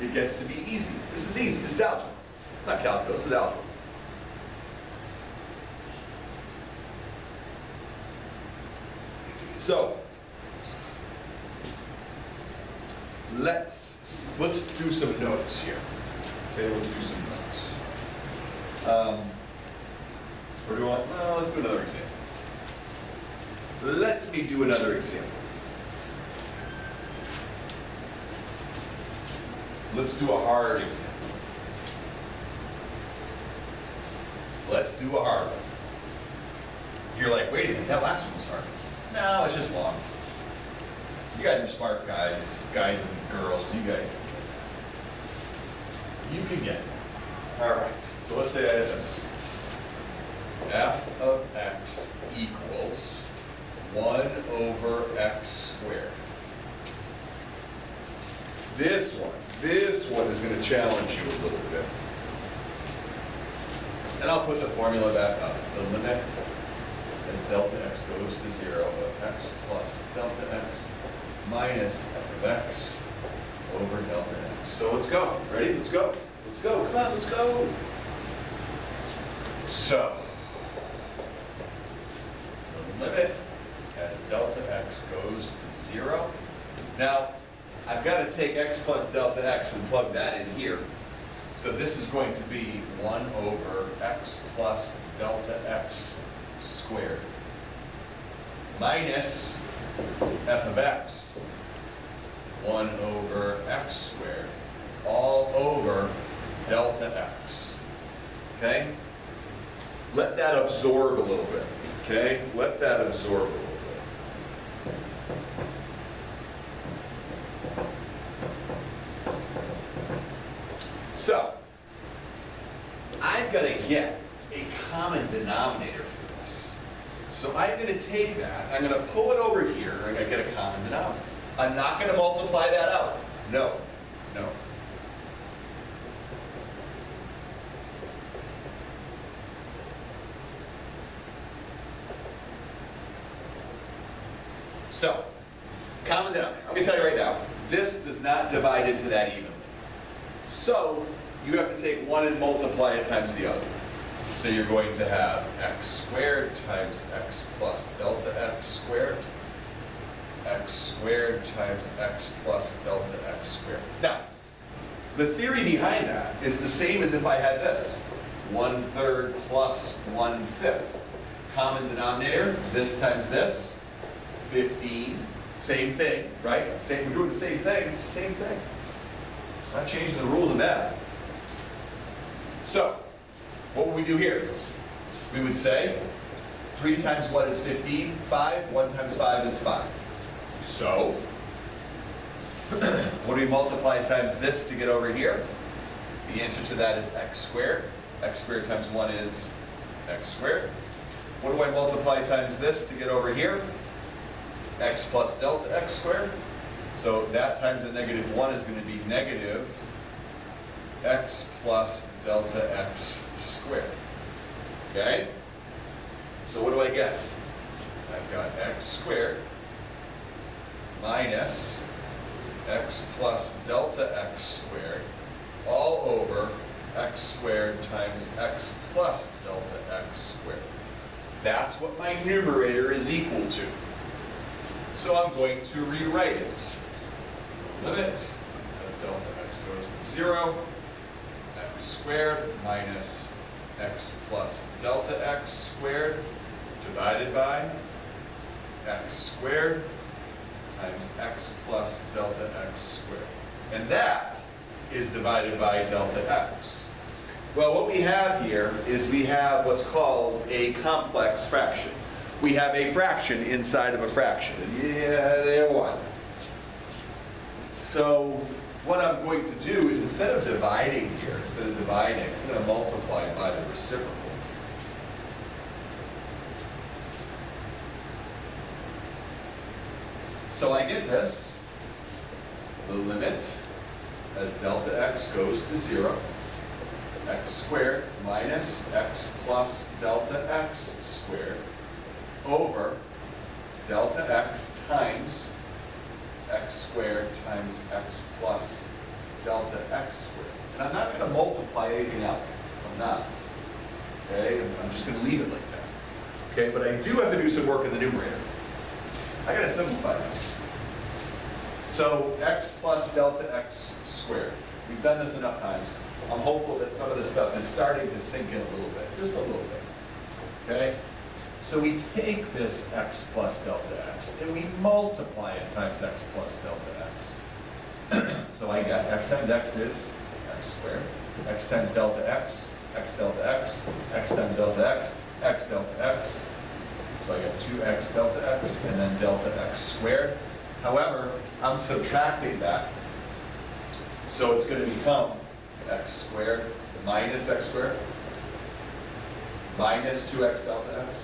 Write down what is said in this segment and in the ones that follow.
it gets to be easy. This is easy. This is algebra. It's not calculus, it's algebra. So, let's do some notes here. Okay, let's do some notes. Or do you want? Well, let's do another example. Let me do another example. Let's do a hard example. Let's do a hard one. You're like, wait a minute, that last one was hard. No, it's just long. You guys are smart guys and girls. You guys can get that. You can get that. All right, so let's say I have this. F of x equals 1 over x squared. This one is going to challenge you a little bit. And I'll put the formula back up. The limit as delta x goes to 0 of x plus delta x minus f of x over delta x. So let's go. Ready? Let's go. Let's go. Come on, let's go. So, the limit as delta x goes to 0. Now, I've got to take x plus delta x and plug that in here. So this is going to be 1 over x plus delta x squared minus f of x, 1 over x squared, all over delta x. Okay? Let that absorb a little bit. Okay? Let that absorb a little bit. So, I've got to get a common denominator for this. So I'm going to take that, I'm going to pull it over here, and I'm going to get a common denominator. I'm not going to multiply that out. No, no. So, common denominator. I'm going to tell you right now, this does not divide into that evenly. So, you have to take one and multiply it times the other. So you're going to have x squared times x plus delta x squared times x plus delta x squared. Now, the theory behind that is the same as if I had this. 1/3 plus 1/5. Common denominator, this times this, 15. Same thing, right? We're doing the same thing, it's the same thing. Not changing the rules of math. So, what would we do here? We would say, 3 times what is 15? 5. 1 times 5 is 5. So, what do we multiply times this to get over here? The answer to that is x squared. X squared times 1 is x squared. What do I multiply times this to get over here? X plus delta x squared. So that times a -1 is going to be negative x plus delta x squared. Okay? So what do I get? I've got x squared minus x plus delta x squared all over x squared times x plus delta x squared. That's what my numerator is equal to. So I'm going to rewrite it. Limit as delta x goes to 0, x squared minus x plus delta x squared divided by x squared times x plus delta x squared. And that is divided by delta x. Well, what we have here is we have what's called a complex fraction. We have a fraction inside of a fraction. And yeah, they don't want that. So what I'm going to do is instead of dividing here, I'm going to multiply by the reciprocal. So I get this, the limit as delta x goes to 0, x squared minus x plus delta x squared over delta x times x squared times x plus delta x squared. And I'm not going to multiply anything out. I'm not. Okay? I'm just going to leave it like that. Okay? But I do have to do some work in the numerator. I got to simplify this. So x plus delta x squared. We've done this enough times. I'm hopeful that some of this stuff is starting to sink in a little bit. Just a little bit. Okay? So we take this x plus delta x and we multiply it times x plus delta x. So I get x times x is x squared, x times delta x delta x times delta x delta x. So I get 2x delta x and then delta x squared. However, I'm subtracting that. So it's going to become x squared minus x squared minus 2x delta x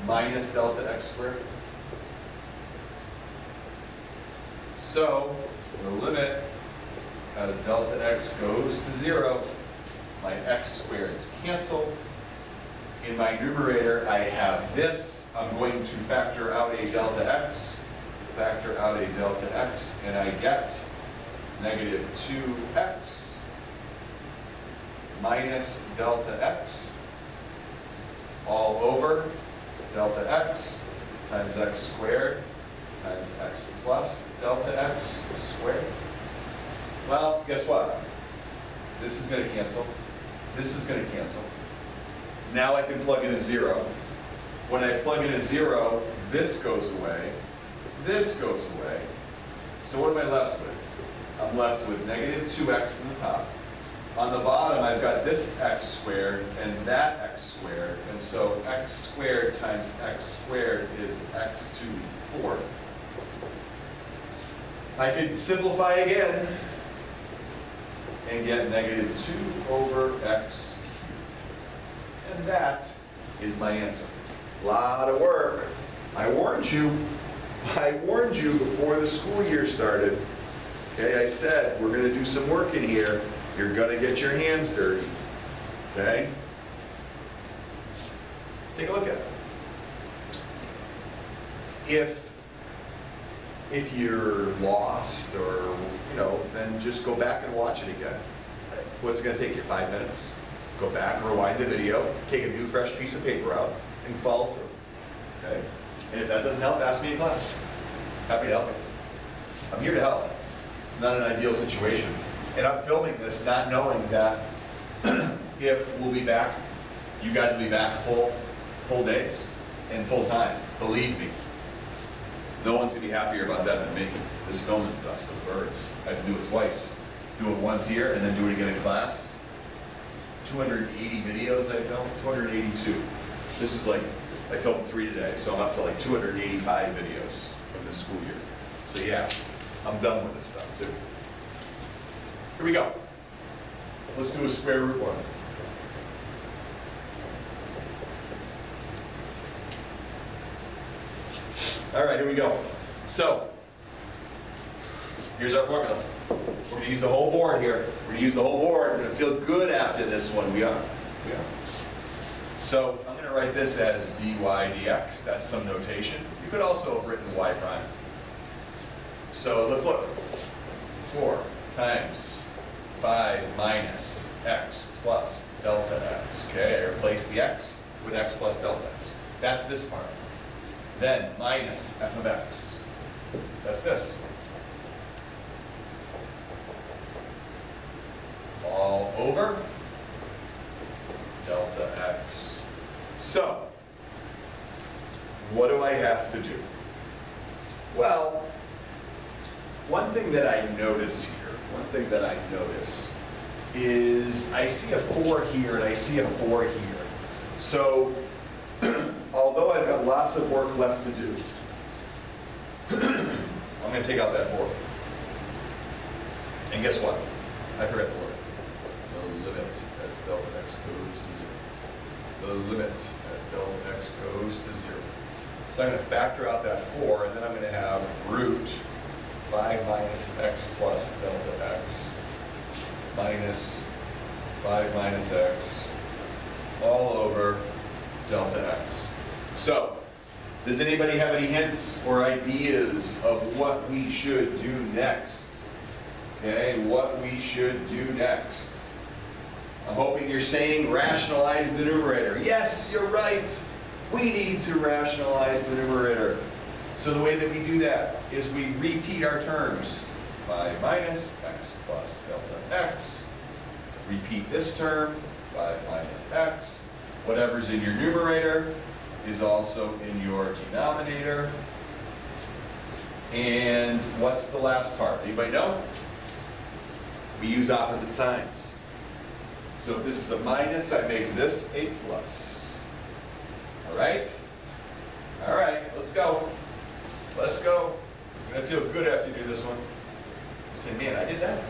minus delta x squared. So the limit, as delta x goes to 0, my x squareds cancel. In my numerator, I have this. I'm going to factor out a delta x, and I get negative 2x minus delta x all over delta x times x squared times x plus delta x squared. Well, guess what? This is going to cancel. This is going to cancel. Now I can plug in a 0. When I plug in a 0, this goes away. This goes away. So what am I left with? I'm left with negative 2x in the top. On the bottom, I've got this x squared and that x squared. And so x squared times x squared is x to the 4th. I can simplify again and get negative 2 over x cubed. And that is my answer. A lot of work. I warned you. I warned you before the school year started. Okay, I said we're going to do some work in here. You're going to get your hands dirty. Okay? Take a look at it. If you're lost or, then just go back and watch it again. What's it going to take you, 5 minutes? Go back, rewind the video, take a new fresh piece of paper out, and follow through. Okay? And if that doesn't help, ask me in class. Happy to help you. I'm here to help. It's not an ideal situation. And I'm filming this not knowing that if we'll be back, you guys will be back full days and full time. Believe me. No one's going to be happier about that than me. This filming stuff's for the birds. I have to do it twice. Do it once here and then do it again in class. 280 videos I filmed, 282. This is like, I filmed 3 today, so I'm up to like 285 videos from this school year. So yeah, I'm done with this stuff too. Here we go. Let's do a square root 1. All right, here we go. So, here's our formula. We're going to use the whole board here. We're going to use the whole board. We're going to feel good after this one. We are. So, I'm going to write this as dy dx. That's some notation. You could also have written y prime. So, let's look. 4 times 5 minus x plus delta x. Okay, I replace the x with x plus delta x. That's this part. Then minus f of x. That's this. All over delta x. So, what do I have to do? Well, one thing that I notice here, is I see a 4 here and I see a 4 here. So, although I've got lots of work left to do, I'm going to take out that 4. And guess what? I forgot the word. The limit as delta x goes to 0. The limit as delta x goes to 0. So I'm going to factor out that 4, and then I'm going to have root 5 minus x plus delta x minus 5 minus x all over delta x. So, does anybody have any hints or ideas of what we should do next? okay, what we should do next. I'm hoping you're saying rationalize the numerator. Yes, you're right. We need to rationalize the numerator. So the way that we do that is we repeat our terms. 5 minus x plus delta x. Repeat this term, 5 minus x. Whatever's in your numerator is also in your denominator. And what's the last part? Anybody know? We use opposite signs. So if this is a minus, I make this a plus. All right? All right, let's go. Let's go. You're going to feel good after you do this one. You say, man, I did that.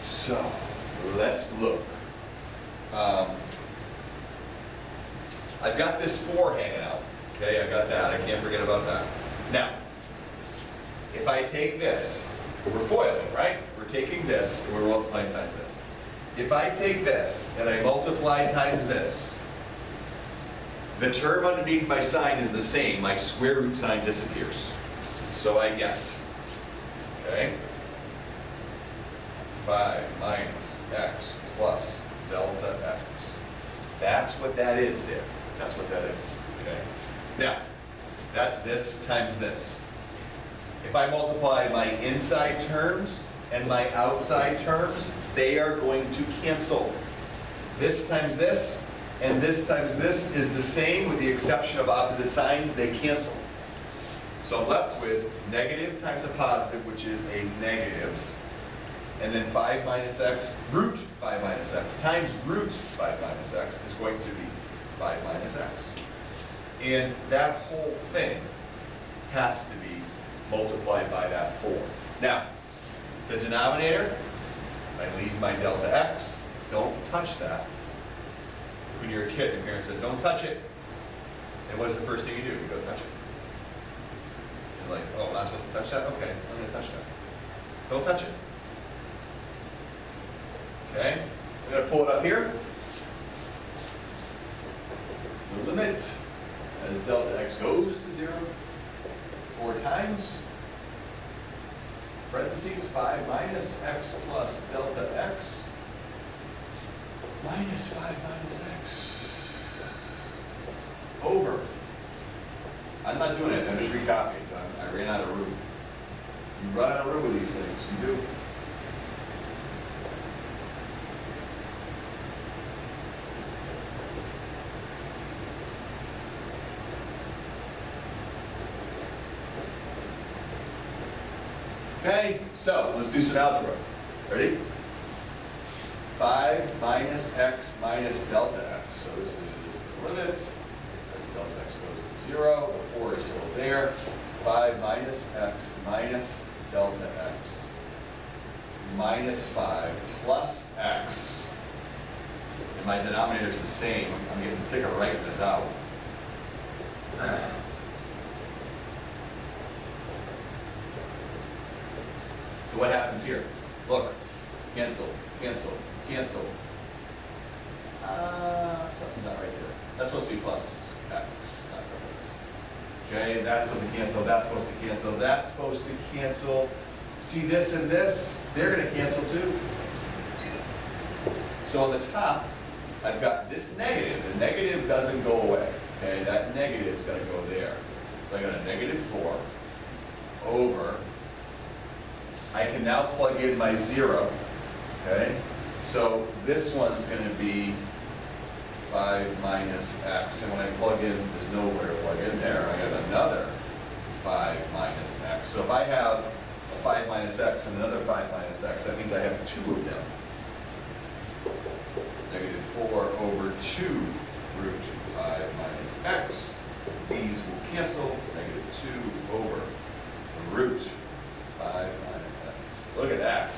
So, let's look. I've got this 4 hanging out. Okay, I got that. I can't forget about that. Now, if I take this, we're foiling, right? We're taking this and we're multiplying times this. If I take this and I multiply times this, the term underneath my sign is the same. My square root sign disappears. So I get, okay, 5 minus x plus delta x. That's what that is there. That's what that is, okay? Now, that's this times this. If I multiply my inside terms and my outside terms, they are going to cancel. This times this and this times this is the same with the exception of opposite signs, they cancel. So I'm left with negative times a positive, which is a negative, and then 5 minus x, root 5 minus x, times root 5 minus x is going to be 5 minus x. And that whole thing has to be multiplied by that 4. Now, the denominator, I leave my delta x, don't touch that. When you're a kid, your parents said, don't touch it. And what's the first thing you do? You go touch it. You're like, oh, I'm not supposed to touch that? Okay, I'm going to touch that. Don't touch it. Okay, I'm going to pull it up here. The limit as delta x goes to 0 4 times, parentheses, 5 minus x plus delta x minus 5 minus x over. I'm not doing it, I'm just recopying. I ran out of room. You run out of room with these things, you do. Okay, so let's do some algebra. Ready? 5 minus x minus delta x. So this is the limit. As delta x goes to 0, the 4 is still there. 5 minus x minus delta x minus 5 plus x. And my denominator is the same. I'm getting sick of writing this out. So what happens here? Look, cancel, cancel, cancel. Something's not right here. That's supposed to be plus x, not x. Okay, that's supposed to cancel, that's supposed to cancel, that's supposed to cancel. See this and this? They're going to cancel too. So on the top, I've got this negative. The negative doesn't go away. Okay, that negative's got to go there. So I got a negative 4 over. I can now plug in my 0, okay? So this one's going to be 5 minus x, and when I plug in, there's nowhere to plug in there. I have another 5 minus x. So if I have a 5 minus x and another 5 minus x, that means I have 2 of them. Negative 4 over 2 root 5 minus x. These will cancel. Negative 2 over the root 5 minus x. Look at that.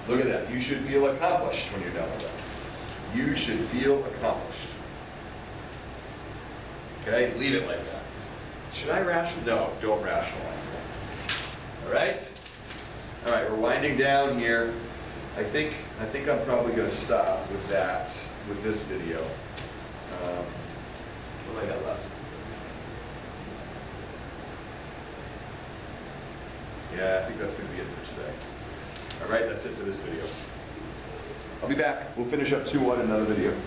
Look at that. You should feel accomplished when you're done with that. You should feel accomplished. Okay? Leave it like that. Should I rationalize? No, don't rationalize that. All right? All right, we're winding down here. I think I'm probably going to stop with that, with this video. What do I got left? Yeah, I think that's going to be it for today. All right, that's it for this video. I'll be back. We'll finish up 2-1 in another video.